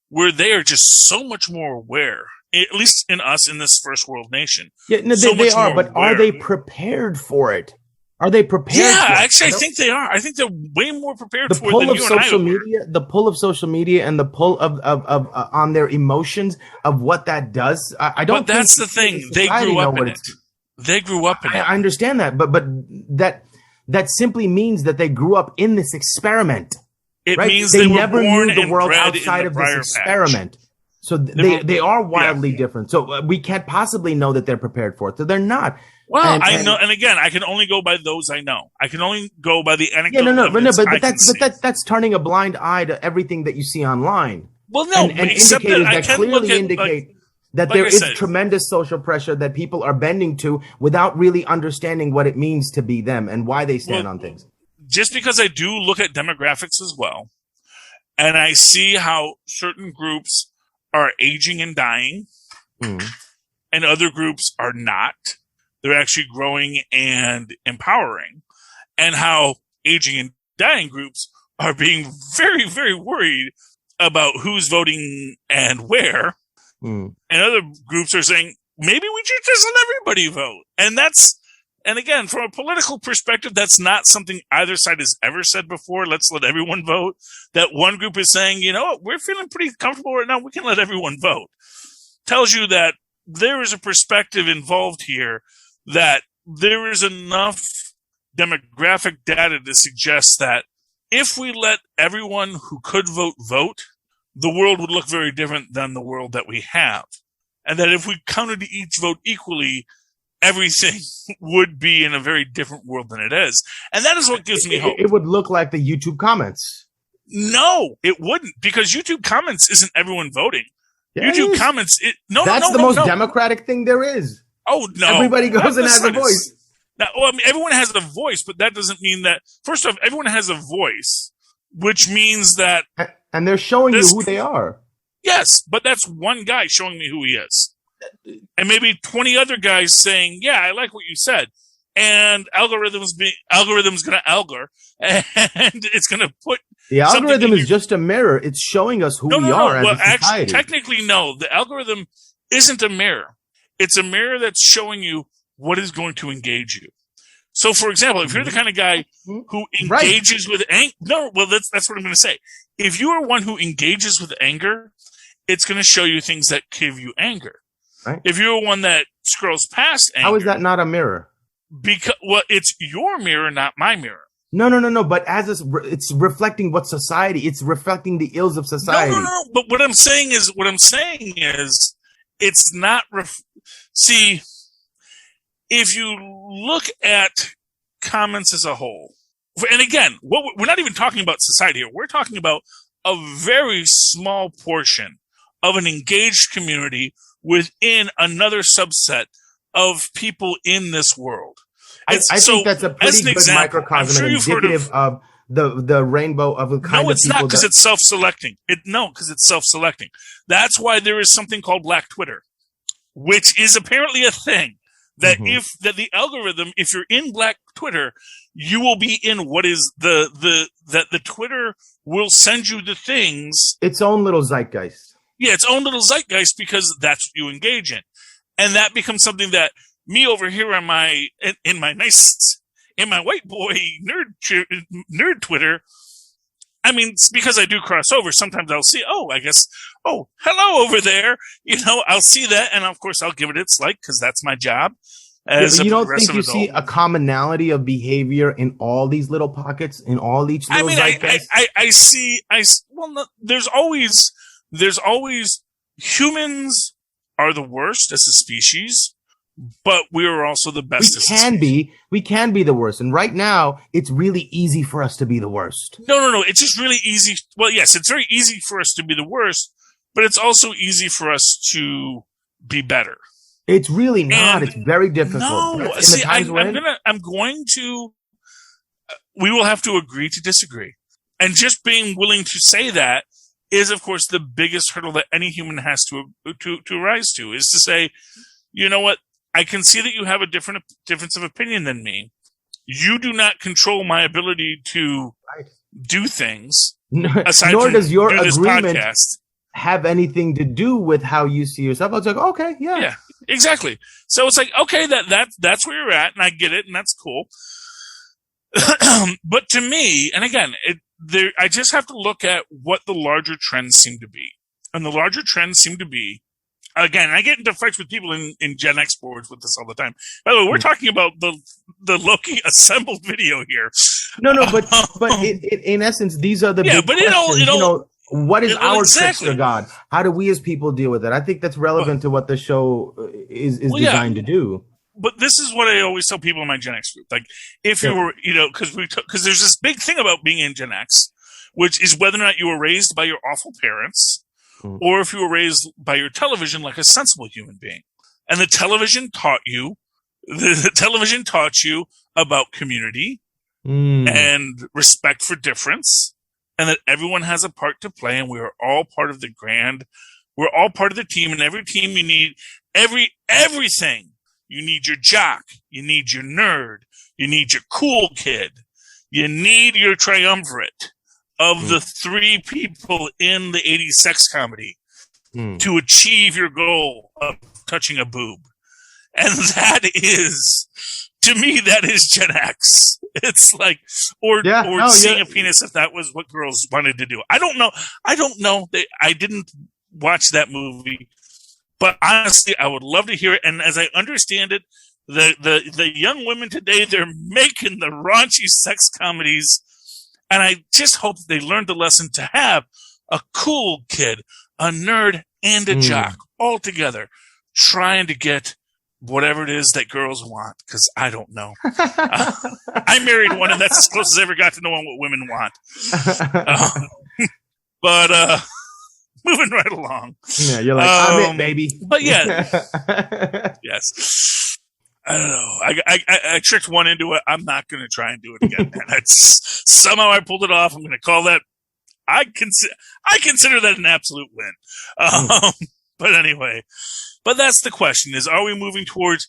where they are just so much more aware, at least in us in this first world nation. Yeah, no, they are, but are they prepared for it? Are they prepared? Yeah, actually, I think they are. I think they're way more prepared for it than you and I are. The pull of social media and the pull of on their emotions of what that does. I don't. But that's the thing. They grew up in it. They grew up in it. I understand that, but that simply means that they grew up in this experiment. It means they never were born knew the world and outside of this experiment. Patch. So they are wildly different. So we can't possibly know that they're prepared for it. So they're not. Well, I know, and again, I can only go by those I know. I can only go by the anecdotal evidence. But that's turning a blind eye to everything that you see online. Well, no, and indicators that clearly indicate that there is tremendous social pressure that people are bending to without really understanding what it means to be them and why they stand on things. Just because I do look at demographics as well, and I see how certain groups are aging and dying, and other groups are not. They're actually growing and empowering, and how aging and dying groups are being very, very worried about who's voting and where. And other groups are saying, maybe we should just let everybody vote. And again, from a political perspective, that's not something either side has ever said before. Let's let everyone vote. That one group is saying, you know what, we're feeling pretty comfortable right now. We can let everyone vote. Tells you that there is a perspective involved here that there is enough demographic data to suggest that if we let everyone who could vote, the world would look very different than the world that we have. And that if we counted each vote equally, everything would be in a very different world than it is. And that is what gives me hope. It would look like the YouTube comments. No, it wouldn't, because YouTube comments isn't everyone voting. Yeah, YouTube comments, that's the most democratic thing there is. Oh, no. Everybody goes and has a voice. Now, well, I mean, everyone has a voice, but that doesn't mean that, first off, everyone has a voice, which means that... And they're showing you who they are. Yes, but that's one guy showing me who he is. And maybe 20 other guys saying, yeah, I like what you said. And algorithm's going to algor, and it's going to put... The algorithm is just a mirror. It's showing us who we are as a society. Actually, technically, no. The algorithm isn't a mirror. It's a mirror that's showing you what is going to engage you. So, for example, if you're the kind of guy who engages with anger, that's what I'm going to say. If you are one who engages with anger, it's going to show you things that give you anger. Right. If you're one that scrolls past anger, how is that not a mirror? Because it's your mirror, not my mirror. No. But it's reflecting what society. It's reflecting the ills of society. No. But what I'm saying is, it's not. See, if you look at comments as a whole, and again, we're not even talking about society here. We're talking about a very small portion of an engaged community within another subset of people in this world. I think that's a pretty good microcosm and indicative of the rainbow of the kind of people. No, it's not, because it's self-selecting. Because it's self-selecting. That's why there is something called Black Twitter, which is apparently a thing. That the algorithm, if you're in Black Twitter, you will be in what is that the Twitter will send you the things. Its own little zeitgeist. Yeah, its own little zeitgeist, because that's what you engage in. And that becomes something that me over here in my white boy nerd Twitter, I mean, because I do cross over, sometimes I'll see, hello over there. I'll see that, and of course I'll give it its like, because that's my job. You don't think you see a commonality of behavior in all these little pockets, in all each little zeitgeist? I see. There's always humans are the worst as a species, but we are also the best. We can be the worst, and right now it's really easy for us to be the worst. No. It's just really easy. Well, yes, it's very easy for us to be the worst, but it's also easy for us to be better. It's really not. It's very difficult. No, see, we will have to agree to disagree. And just being willing to say that is, of course, the biggest hurdle that any human has to rise to, is to say, you know what? I can see that you have a difference of opinion than me. you do not control my ability to do things. Aside Nor from does your do this agreement podcast have anything to do with how you see yourself. I was like, okay, Yeah, exactly. So it's like, okay, that's where you're at, and I get it, and that's cool. But to me, and again, I just have to look at what the larger trends seem to be. And the larger trends seem to be, again, I get into fights with people in Gen X boards with this all the time. By the way, we're talking about the Loki assembled video here. No, but in essence, these are the big questions. What is our trickster God? How do we as people deal with it? I think that's relevant to what the show is designed to do. But this is what I always tell people in my Gen X group. Like, if you were, because there's this big thing about being in Gen X, which is whether or not you were raised by your awful parents, or if you were raised by your television like a sensible human being. And the television taught you about community and respect for difference, and that everyone has a part to play, and we are all part of we're all part of the team, and every team you need everything. You need your jock, you need your nerd, you need your cool kid, you need your triumvirate of the three people in the 80s sex comedy to achieve your goal of touching a boob. And that is, to me, that is Gen X. It's like, or seeing a penis if that was what girls wanted to do. I don't know. I didn't watch that movie. But honestly, I would love to hear it. And as I understand it, the young women today, they're making the raunchy sex comedies. And I just hope they learned the lesson to have a cool kid, a nerd, and a jock all together trying to get whatever it is that girls want. Because I don't know. I married one, and that's as close as I ever got to knowing what women want. But moving right along. Yeah, you're like, I'm it, baby. But yeah. Yes. I don't know. I tricked one into it. I'm not going to try and do it again. And somehow I pulled it off. I'm going to call that. I consider that an absolute win. But anyway, that's the question: is are we moving towards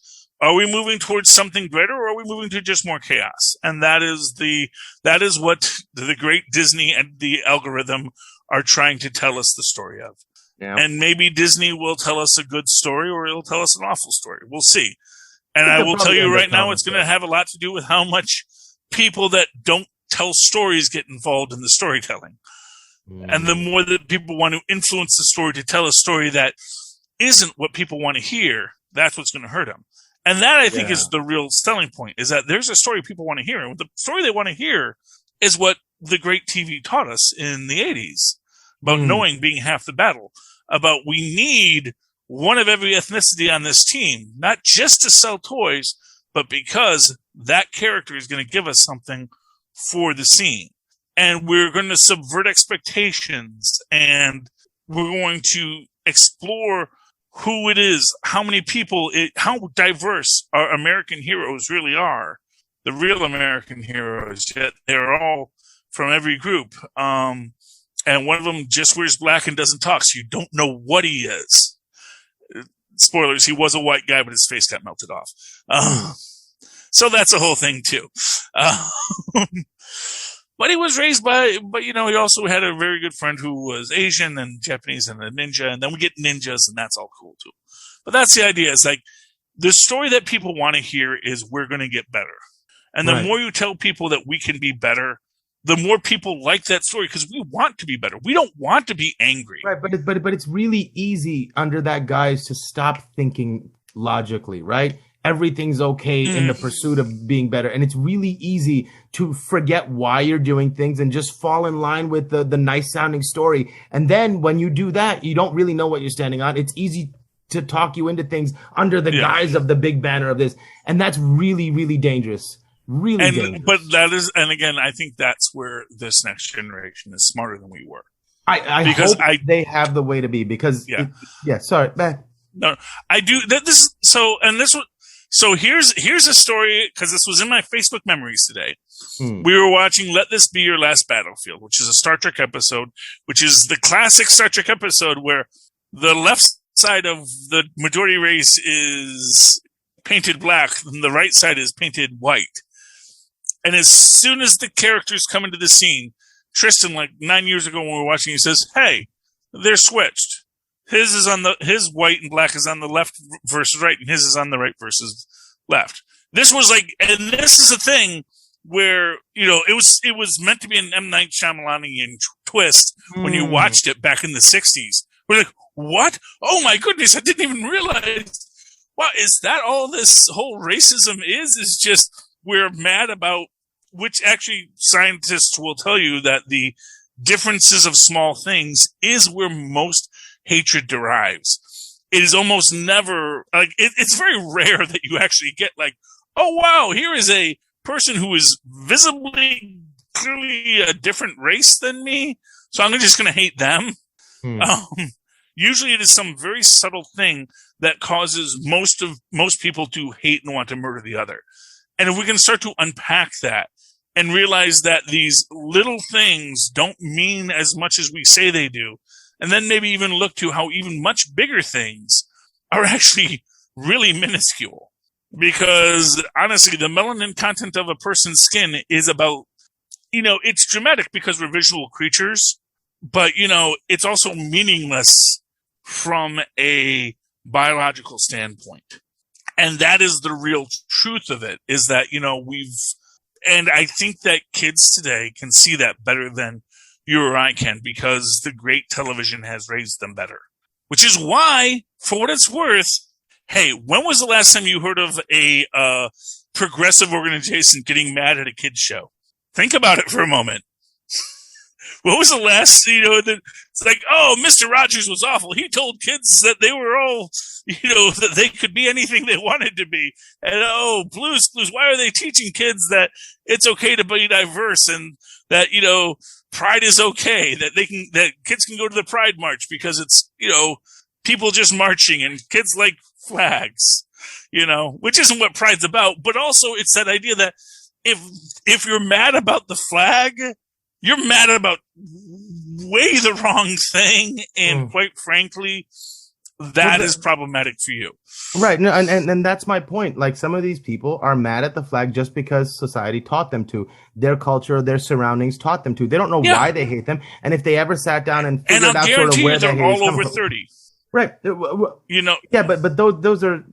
something greater, or are we moving to just more chaos? And that is what the great Disney and the algorithm are trying to tell us the story of. Yeah. And maybe Disney will tell us a good story, or it'll tell us an awful story. We'll see. And I will tell you right now, it's going to have a lot to do with how much people that don't tell stories get involved in the storytelling. And the more that people want to influence the story to tell a story that isn't what people want to hear, that's what's going to hurt them. And that, I think, is the real selling point, is that there's a story people want to hear. And the story they want to hear is what the great TV taught us in the 80s. About knowing being half the battle, about we need one of every ethnicity on this team, not just to sell toys, but because that character is going to give us something for the scene. And we're going to subvert expectations, and we're going to explore who it is, how many people, how diverse our American heroes really are. The real American heroes, yet they're all from every group. And one of them just wears black and doesn't talk, so you don't know what he is. Spoilers, he was a white guy, but his face got melted off. So that's a whole thing, too. But he was raised he also had a very good friend who was Asian and Japanese and a ninja, and then we get ninjas, and that's all cool, too. But that's the idea. It's like, the story that people want to hear is we're going to get better. And the more you tell people that we can be better, the more people like that story, because we want to be better. We don't want to be angry. Right, but it's really easy under that guise to stop thinking logically, right? Everything's okay in the pursuit of being better. And it's really easy to forget why you're doing things and just fall in line with the nice sounding story. And then when you do that, you don't really know what you're standing on. It's easy to talk you into things under the guise of the big banner of this. And that's really, really dangerous. Really dangerous. But that is, and again, I think that's where this next generation is smarter than we were. I hope they have the way to be, because sorry. No, I do. So here's a story, because this was in my Facebook memories today. We were watching Let This Be Your Last Battlefield, which is a Star Trek episode, which is the classic Star Trek episode where the left side of the majority race is painted black and the right side is painted white. And as soon as the characters come into the scene, Tristan, like 9 years ago when we were watching, he says, "Hey, they're switched. His white and black is on the left versus right, and his is on the right versus left." This was like, and this is a thing where, it was meant to be an M. Night Shyamalanian twist when you watched it back in the 60s. We're like, what? Oh my goodness, I didn't even realize. Wow, is that all this whole racism is? Is just we're mad about, which actually scientists will tell you that the differences of small things is where most hatred derives. It is almost never, like, it's very rare that you actually get like, oh wow, here is a person who is visibly, clearly a different race than me, so I'm just going to hate them. Usually it is some very subtle thing that causes most people to hate and want to murder the other. And if we can start to unpack that and realize that these little things don't mean as much as we say they do, and then maybe even look to how even much bigger things are actually really minuscule. Because honestly, the melanin content of a person's skin is about, it's dramatic because we're visual creatures, but, it's also meaningless from a biological standpoint. And that is the real truth of it, is that, and I think that kids today can see that better than you or I can, because the great television has raised them better. Which is why, for what it's worth, hey, when was the last time you heard of a progressive organization getting mad at a kid's show? Think about it for a moment. What was the last, it's like, oh, Mr. Rogers was awful. He told kids that they were all, that they could be anything they wanted to be. And, oh, Blues, why are they teaching kids that it's okay to be diverse and that, pride is okay, that kids can go to the Pride March because it's, people just marching and kids like flags, which isn't what pride's about. But also it's that idea that if you're mad about the flag, you're mad about way the wrong thing. And quite frankly, that is problematic for you. Right. No, and that's my point. Like, some of these people are mad at the flag just because society taught them to. Their culture, their surroundings taught them to. They don't know why they hate them. And if they ever sat down and figured out sort of where they hate, they're all over 30. Right. Yeah, but those are,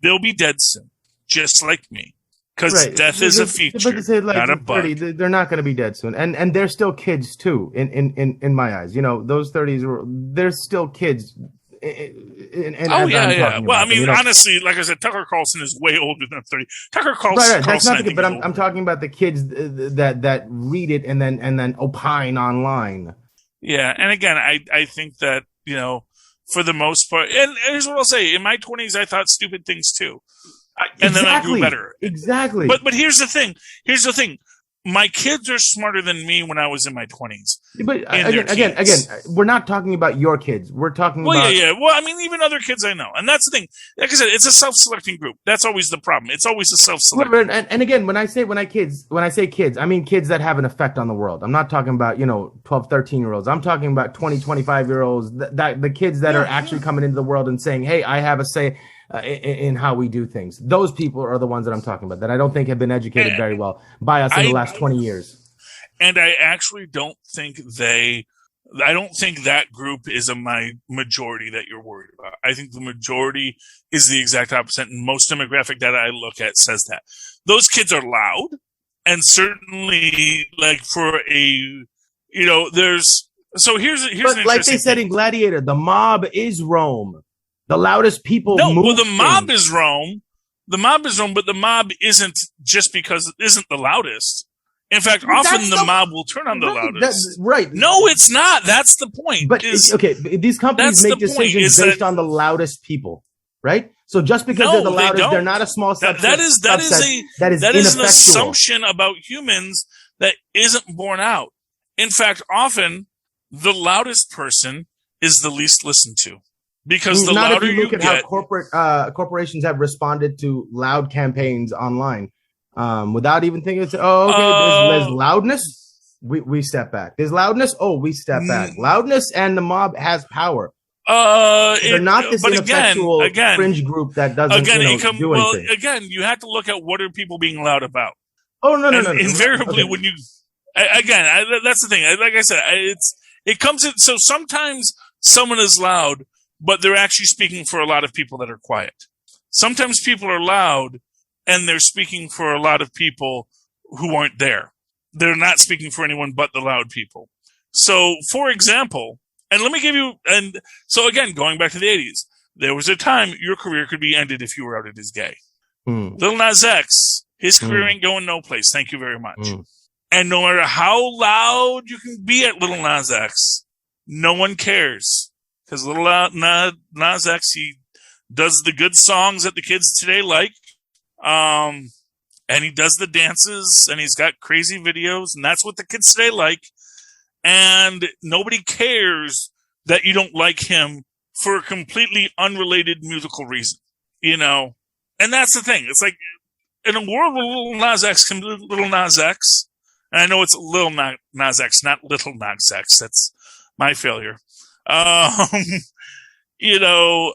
they'll be dead soon, just like me. Because death is a feature, not a bug. They're not going to be dead soon, and they're still kids too. In my eyes, those 30s they're still kids. Well, I mean, honestly, like I said, Tucker Carlson is way older than 30. Tucker Carlson. Right. That's not the kid, but I'm talking about the kids that read it and then opine online. Yeah, and again, I think that for the most part, and here's what I'll say: in my 20s, I thought stupid things too. And then I grew better. Exactly. But here's the thing. My kids are smarter than me when I was in my 20s. But again, we're not talking about your kids. We're talking about... Yeah. Well, I mean, even other kids I know. And that's the thing. Like I said, it's a self-selecting group. That's always the problem. It's always a self-selecting. And again, when I say kids, I mean kids that have an effect on the world. I'm not talking about, 12, 13-year-olds. I'm talking about 20, 25-year-olds, the kids that are actually coming into the world and saying, hey, I have a say in how we do things. Those people are the ones that I'm talking about, that I don't think have been educated very well by us in the last 20 years. And I actually don't think that group is a majority that you're worried about. I think the majority is the exact opposite, and most demographic data I look at says that. Those kids are loud, and certainly, like, for a, there's, so here's but like they said in Gladiator, the mob is Rome. The loudest people. No, well, the mob is Rome. The mob is Rome, but the mob isn't just because it isn't the loudest. In fact, often the mob will turn on the loudest. Right. No, it's not. That's the point. But these companies make decisions based on the loudest people, right? So just because they're the loudest, they're not a small subset. That is an assumption about humans that isn't borne out. In fact, often the loudest person is the least listened to. Because the not louder if you look at get, how corporations have responded to loud campaigns online, without even thinking, there's loudness, we step back. There's loudness, we step back. Loudness and the mob has power. They're not this ineffectual fringe group that doesn't do anything. Well, again, you have to look at what are people being loud about. Oh, no, no, And no, no. invariably, Okay. when you, that's the thing. Like I said, it comes in. So sometimes someone is loud, but they're actually speaking for a lot of people that are quiet. Sometimes people are loud and they're speaking for a lot of people who aren't there. They're not speaking for anyone but the loud people. So, for example, and let me give you, and so again, going back to the 80s, there was a time your career could be ended if you were outed as gay. Lil Nas X, his career ain't going no place. Thank you very much. And no matter how loud you can be at Lil Nas X, no one cares. Because Lil Nas X, he does the good songs that the kids today like. And he does the dances, and he's got crazy videos, and that's what the kids today like. And nobody cares that you don't like him for a completely unrelated musical reason, you know? And that's the thing. It's like, in a world where Lil Nas X can be Lil Nas X, and I know it's Lil Nas X, not Little Nas X. That's my failure. You know,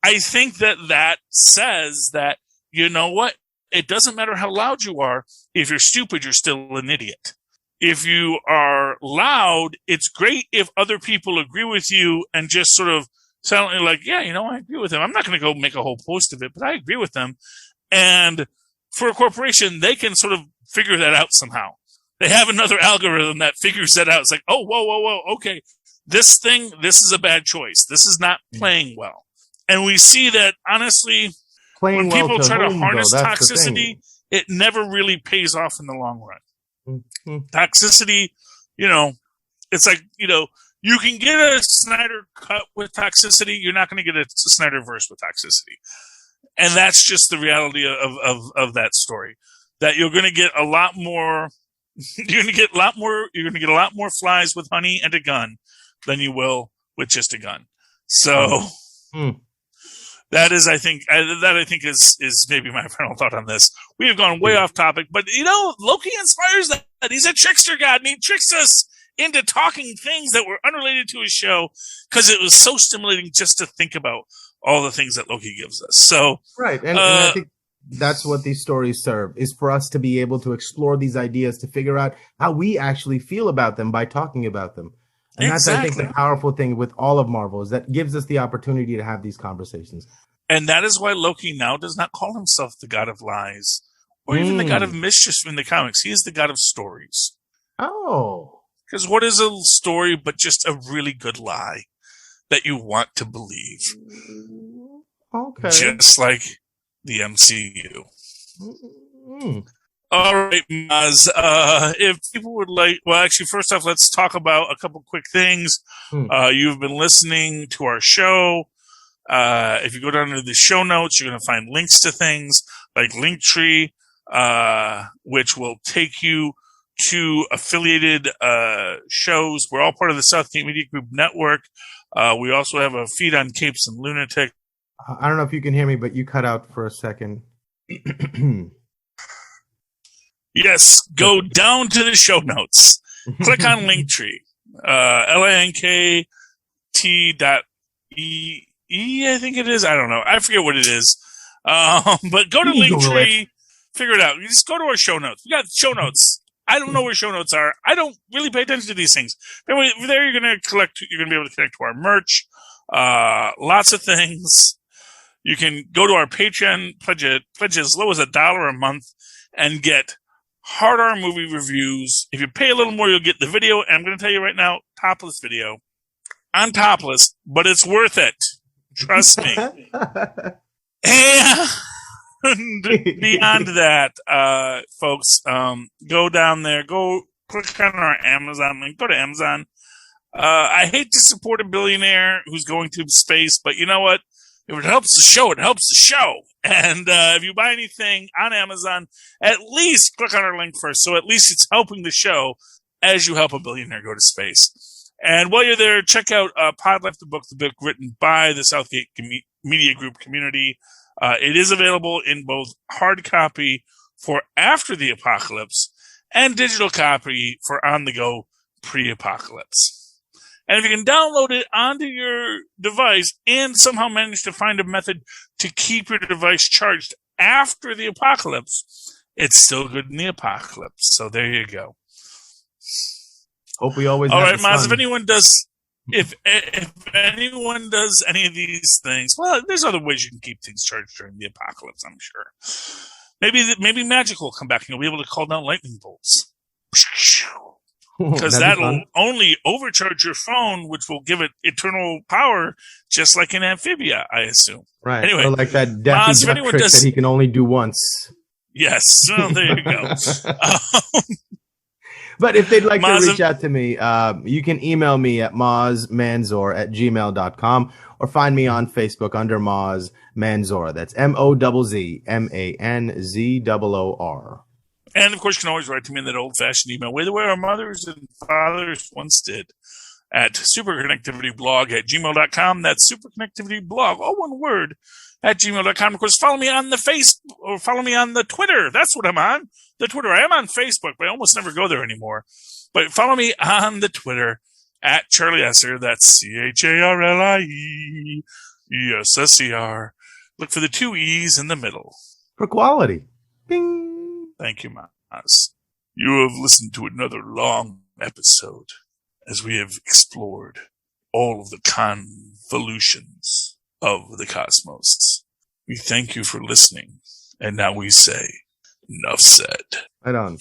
I think that says that, you know what? It doesn't matter how loud you are. If you're stupid, you're still an idiot. If you are loud, it's great if other people agree with you and just sort of silently like, yeah, you know, I agree with him. I'm not going to go make a whole post of it, but I agree with them. And for a corporation, they can sort of figure that out somehow. They have another algorithm that figures that out. It's like, oh, whoa. Okay. This is a bad choice. This is not playing well. And we see that, honestly, when people try to harness toxicity, it never really pays off in the long run. Toxicity, you know, it's like, you know, you can get a Snyder cut with toxicity. You're not going to get a Snyder verse with toxicity. And that's just the reality of that story. That you're going to get a lot more, you're going to get a lot more flies with honey and a gun than you will with just a gun. So, that is, I think is maybe my final thought on this. We have gone way off topic, but you know, Loki inspires that. He's a trickster god, and he tricks us into talking things that were unrelated to his show because it was so stimulating just to think about all the things that Loki gives us. So, right, and I think that's what these stories serve, is for us to be able to explore these ideas, to figure out how we actually feel about them by talking about them. And that's, I think, the powerful thing with all of Marvel, is that gives us the opportunity to have these conversations. And that is why Loki now does not call himself the god of lies or even the god of mischief in the comics. He is the god of stories. Oh. Because what is a story but just a really good lie that you want to believe? Okay. Just like the MCU. All right, Mozz. If people would like, well, actually, first off, let's talk about a couple quick things. You've been listening to our show. If you go down to the show notes, you're going to find links to things like Linktree, which will take you to affiliated shows. We're all part of the Southgate Media Group network. We also have a feed on Capes and Lunatic. I don't know if you can hear me, but you cut out for a second. Yes, go down to the show notes. Click on Linktree. linkt.e, I think it is. I don't know. I forget what it is. But go to Linktree, figure it out. You just go to our show notes. We got show notes. I don't know where show notes are. I don't really pay attention to these things. Anyway, there you're going to be able to connect to our merch. Lots of things. You can go to our Patreon, pledge as low as $1 a month, and get hard R movie reviews. If you pay a little more, you'll get the video. And I'm going to tell you right now, topless video. I'm topless, but it's worth it. Trust me. And beyond that, folks, go down there, go click on our Amazon link, go to Amazon. I hate to support a billionaire who's going to space, but you know what? If it helps the show, it helps the show. And if you buy anything on Amazon, at least click on our link first. So at least it's helping the show as you help a billionaire go to space. And while you're there, check out Pod Life, the book written by the Southgate Media Group community. It is available in both hard copy for after the apocalypse and digital copy for on-the-go pre-apocalypse. And if you can download it onto your device and somehow manage to find a method to keep your device charged after the apocalypse, It's still good in the apocalypse. So there you go. Hope we always All have right, the Mozz, sun. if anyone does any of these things, well, there's other ways you can keep things charged during the apocalypse, I'm sure. Maybe magic will come back and you'll be able to call down lightning bolts. Because that'll only overcharge your phone, which will give it eternal power, just like an amphibia, I assume. Right. Anyway, or like that Daffy Mozz, if Duck anyone trick does- that he can only do once. Yes, well, there you go. But if they'd like Mozz, to reach out to me, you can email me at mozzmanzor@gmail.com or find me on Facebook under Mozz Manzor. That's MOZZMANZOOR. And of course, you can always write to me in that old-fashioned email way the way our mothers and fathers once did at superconnectivityblog@gmail.com. That's superconnectivityblog, all one word, @gmail.com. Of course, follow me on the or follow me on the Twitter. That's what I'm on. The Twitter. I am on Facebook, but I almost never go there anymore. But follow me on the Twitter @Charlie Esser. That's CharlieEsser. Look for the 2 E's in the middle. For quality. Bing. Thank you, Mozz. You have listened to another long episode as we have explored all of the convolutions of the cosmos. We thank you for listening, and now we say, enough said. Right on.